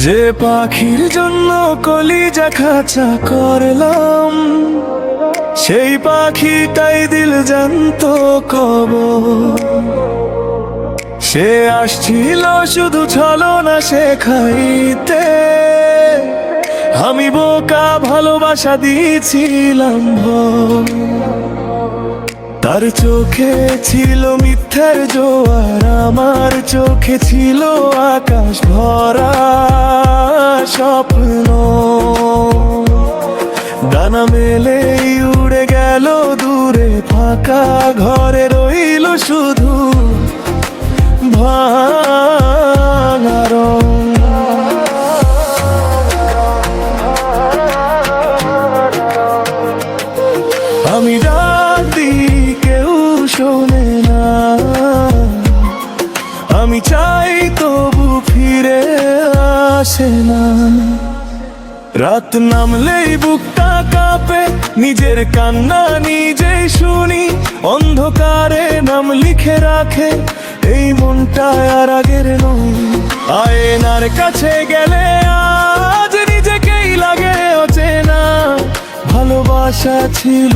যে পাখির জন্য কলিজা খাঁচা করলাম, সেই পাখিটাই দিল জানতো কবর। সে আসছিল শুধু ছলনা শেখাইতে, আমি বোকা ভালোবাসা দিয়েছিলাম ভোর। তার চোখে ছিল মিথ্যার জোয়ার, আমার চোখে ছিল আকাশ ভরা স্বপ্ন। ডানা মেলেই উড়ে গেল দূরে, ফাঁকা ঘরে রইল শুধু ভাঙা রং। আমি ডাক দিই কেউ শোনে না, আমি চাই তবু ফিরে আসে না। রাত নামলেই বুকটা কাঁপে, নিজের কান্না নিজেই শুনি। অন্ধকারে নাম লিখে রাখে এই মনটা আর আগের নয়। আয়নার কাছে গেলে আজ নিজেকেই লাগে অচেনা। ভালোবাসা ছিল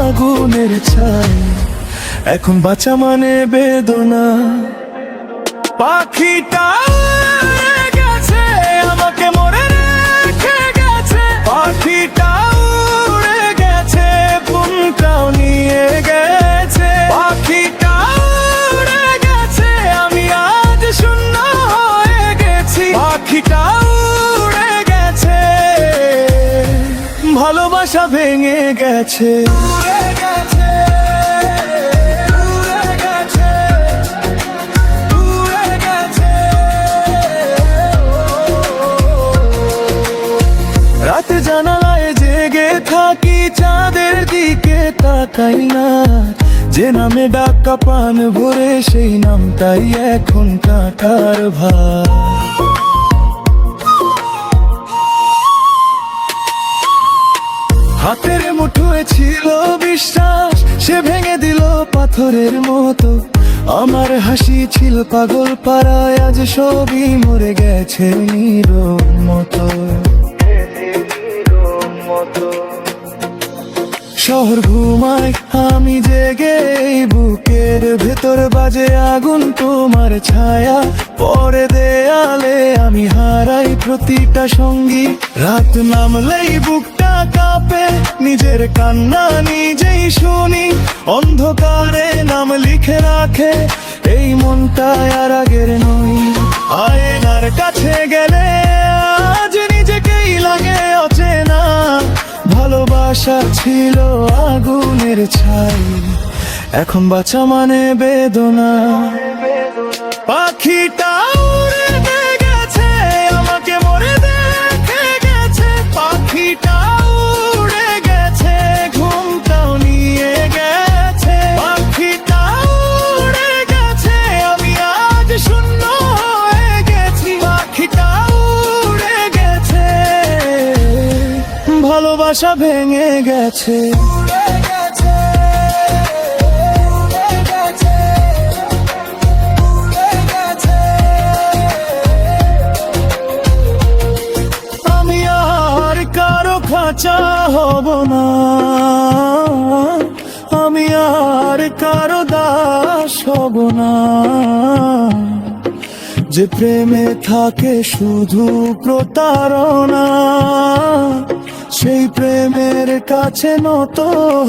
আগুনের ছাই, এখন বাঁচা মানে বেদনা। পাখিটা উড়ে গেছে, আমাকে মরে রেখে গেছে। পাখিটা উড়ে গেছে, ঘুমটাও নিয়ে গেছে। পাখিটা উড়ে গেছে, আমি আজ শূন্য হয়ে গেছি। পাখিটা উড়ে গেছে, ভালোবাসা ভেঙে গেছে। রাতে জানালায় জেগে থাকি, চাঁদের দিকে তাকাই না। যে নামে ডাকা পান ভরে, সেই নামটাই এখন কাঁটার ভার। হাতের মুঠোয় ছিল বিশ্বাস, সে ভেঙে দিল পাথরের মতো। আমার হাসি ছিল পাগল পাড়ায়, আজ সবই মরে গেছে নীরব মতো। শহর ঘুমায়, আমি জেগে, বুকের ভেতর বাজে আগুন তোমার ছায়া। পরে দেয়ালে আমি হারাই প্রতিটা সঙ্গী। রাত নামলেই বুকটা কাঁপে, নিজের কান্না নিজেই শুনি। অন্ধকারে নাম লিখে রাখে এই মনটা আর আগের নই। আয়নার কাছে গেলে আজ নিজেকেই লাগে অচেনা। ভালোবাসা ছিল আগুনের ছাই, এখন বাঁচা মানে বেদনা। পাখিটা উড়ে গেছে, আমাকে মরে দেখে গেছে। পাখিটা উড়ে গেছে, ঘুমটাও নিয়ে গেছে। পাখিটা উড়ে গেছে, আমি আজ শূন্য হয়ে গেছি। পাখিটা উড়ে গেছে, ভালোবাসা ভেঙে গেছে। আমি আর কারো খাঁচা হব না, আমি আর কারো দাস হব না। যে প্রেমে থাকে শুধু প্রতারণা, সেই প্রেমের কাছে নত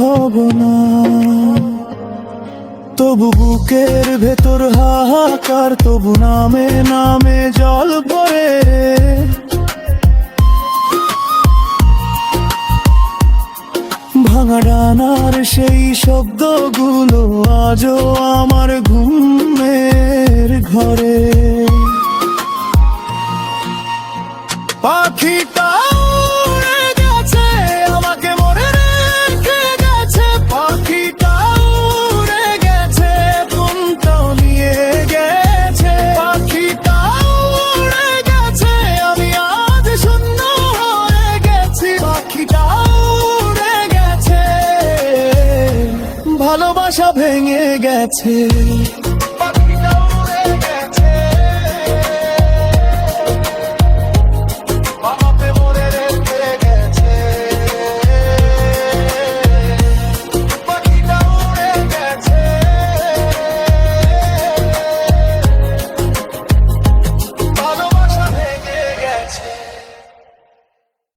হব না। তবু বুকের ভেতর হাহাকার, তবু নামে নামে জল পড়ে। ভাঙা ডানার সেই শব্দগুলো আজও আমার ঘুমের ঘরে। পাখিটা উড়ে গেছে, আমাকে মরে রেখে গেছে। পাখিটা উড়ে গেছে, ঘুমটাও নিয়ে গেছে। পাখিটা উড়ে গেছে, আমি আজ শূন্য হয়ে গেছি। পাখিটা উড়ে গেছে, ভালোবাসা ভেঙে গেছে।